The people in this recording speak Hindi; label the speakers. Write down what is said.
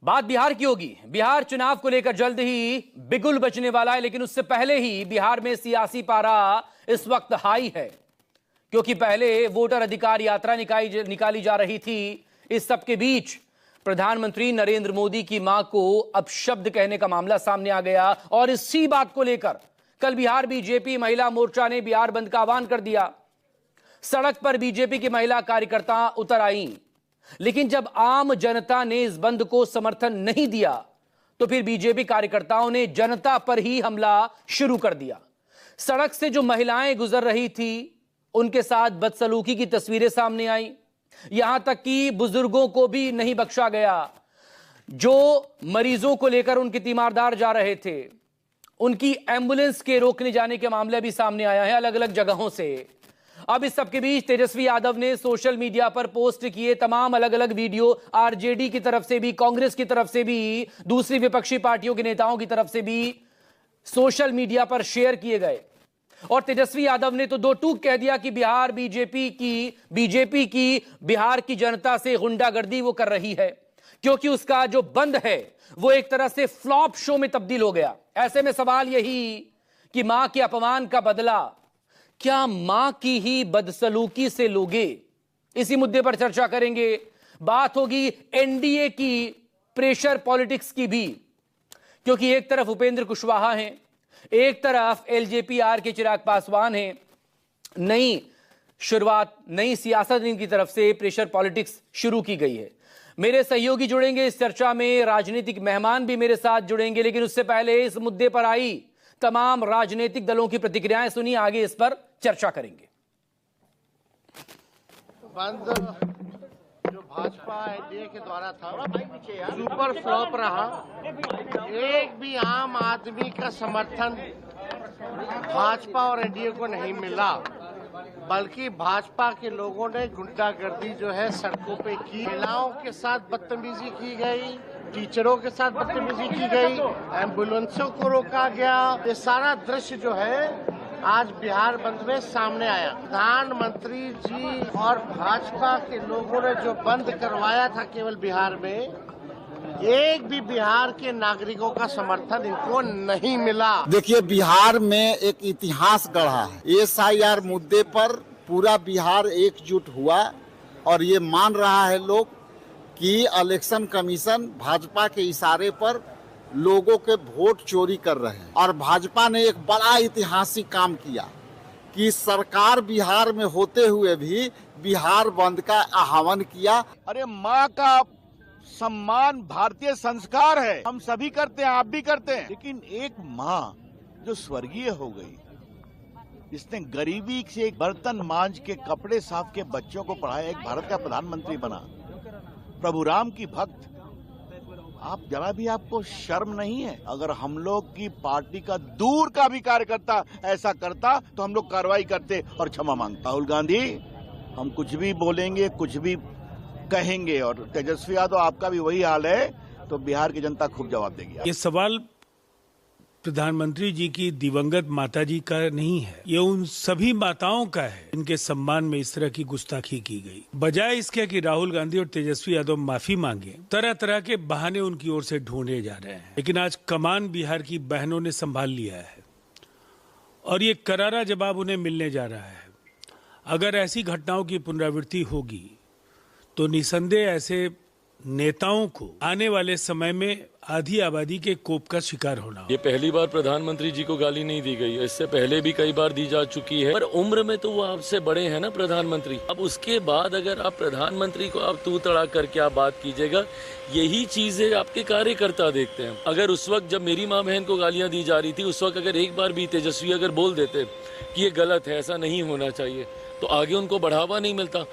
Speaker 1: बात बिहार की होगी। बिहार चुनाव को लेकर जल्द ही बिगुल बजने वाला है, लेकिन उससे पहले ही बिहार में सियासी पारा इस वक्त हाई है, क्योंकि पहले वोटर अधिकार यात्रा निकाली जा रही थी। इस सब के बीच प्रधानमंत्री नरेंद्र मोदी की मां को अपशब्द कहने का मामला सामने आ गया, और इसी बात को लेकर कल बिहार बीजेपी महिला मोर्चा ने बिहार बंद का आह्वान कर दिया। सड़क पर बीजेपी की महिला कार्यकर्ता उतर आईं, लेकिन जब आम जनता ने इस बंद को समर्थन नहीं दिया तो फिर बीजेपी कार्यकर्ताओं ने जनता पर ही हमला शुरू कर दिया। सड़क से जो महिलाएं गुजर रही थी उनके साथ बदसलूकी की तस्वीरें सामने आई। यहां तक कि बुजुर्गों को भी नहीं बख्शा गया। जो मरीजों को लेकर उनके तीमारदार जा रहे थे, उनकी एम्बुलेंस के रोकने जाने के मामले भी सामने आया है अलग अलग जगहों से। अब इस सबके बीच तेजस्वी यादव ने सोशल मीडिया पर पोस्ट किए तमाम अलग अलग वीडियो, आरजेडी की तरफ से भी, कांग्रेस की तरफ से भी, दूसरी विपक्षी पार्टियों के नेताओं की तरफ से भी सोशल मीडिया पर शेयर किए गए। और तेजस्वी यादव ने तो दो टूक कह दिया कि बिहार बीजेपी की बिहार की जनता से गुंडागर्दी वो कर रही है, क्योंकि उसका जो बंद है वो एक तरह से फ्लॉप शो में तब्दील हो गया। ऐसे में सवाल यही कि मां के अपमान का बदला क्या मां की ही बदसलूकी से लोगे? इसी मुद्दे पर चर्चा करेंगे। बात होगी एनडीए की प्रेशर पॉलिटिक्स की भी, क्योंकि एक तरफ उपेंद्र कुशवाहा हैं, एक तरफ एलजेपी-आर के चिराग पासवान हैं। नई शुरुआत, नई सियासत इनकी तरफ से प्रेशर पॉलिटिक्स शुरू की गई है। मेरे सहयोगी जुड़ेंगे इस चर्चा में, राजनीतिक मेहमान भी मेरे साथ जुड़ेंगे, लेकिन उससे पहले इस मुद्दे पर आई तमाम राजनीतिक दलों की प्रतिक्रियाएं सुनिए, आगे इस पर चर्चा करेंगे।
Speaker 2: बंद जो भाजपा एनडीए के द्वारा था सुपर फ्लॉप रहा। एक भी आम आदमी का समर्थन भाजपा और एनडीए को नहीं मिला, बल्कि भाजपा के लोगों ने गुंडागर्दी जो है सड़कों पे की। महिलाओं के साथ बदतमीजी की गई, टीचरों के साथ बदतमीजी की गई, एम्बुलेंसों को रोका गया। ये सारा दृश्य जो है आज बिहार बंद में सामने आया। प्रधानमंत्री जी और भाजपा के लोगों ने जो बंद करवाया था केवल बिहार में, एक भी बिहार के नागरिकों का समर्थन इनको नहीं मिला।
Speaker 3: देखिए, बिहार में एक इतिहास गढ़ा है। एसआईआर मुद्दे पर पूरा बिहार एकजुट हुआ और ये मान रहा है लोग कि इलेक्शन कमीशन भाजपा के इशारे पर लोगों के वोट चोरी कर रहे हैं। और भाजपा ने एक बड़ा ऐतिहासिक काम किया कि सरकार बिहार में होते हुए भी बिहार बंद का आह्वान किया।
Speaker 4: अरे माँ का सम्मान भारतीय संस्कार है, हम सभी करते हैं, आप भी करते हैं। लेकिन एक माँ जो स्वर्गीय हो गई, इसने गरीबी से एक बर्तन मांज के, कपड़े साफ के बच्चों को पढ़ाया, एक भारत का प्रधानमंत्री बना, प्रभु राम की भक्त। आप जरा भी, आपको शर्म नहीं है? अगर हम लोग की पार्टी का दूर का भी कार्यकर्ता ऐसा करता तो हम लोग कार्रवाई करते और क्षमा मांगते। राहुल गांधी, हम कुछ भी बोलेंगे, कुछ भी कहेंगे, और तेजस्वी यादव आपका भी वही हाल है, तो बिहार की जनता खूब जवाब देगी।
Speaker 5: ये सवाल प्रधानमंत्री जी की दिवंगत माता जी का नहीं है, ये उन सभी माताओं का है इनके सम्मान में इस तरह की गुस्ताखी की गई। बजाय इसके कि राहुल गांधी और तेजस्वी यादव माफी मांगे, तरह तरह के बहाने उनकी ओर से ढूंढे जा रहे हैं। लेकिन आज कमान बिहार की बहनों ने संभाल लिया है और ये करारा जवाब उन्हें मिलने जा रहा है। अगर ऐसी घटनाओं की पुनरावृत्ति होगी तो निसंदेह ऐसे नेताओं को आने वाले समय में आधी आबादी के कोप का शिकार होना होगा।
Speaker 6: ये पहली बार प्रधानमंत्री जी को गाली नहीं दी गई है, इससे पहले भी कई बार दी जा चुकी है, पर उम्र में तो वो आपसे बड़े हैं ना प्रधानमंत्री। अब उसके बाद अगर आप प्रधानमंत्री को आप तू तड़ा करके आप बात कीजिएगा, यही चीजें आपके कार्यकर्ता देखते हैं। अगर उस वक्त जब मेरी माँ बहन को गालियां दी जा रही थी, उस वक्त अगर एक बार भी तेजस्वी अगर बोल देते कि ये गलत है, ऐसा नहीं होना चाहिए, तो आगे उनको बढ़ावा नहीं मिलता।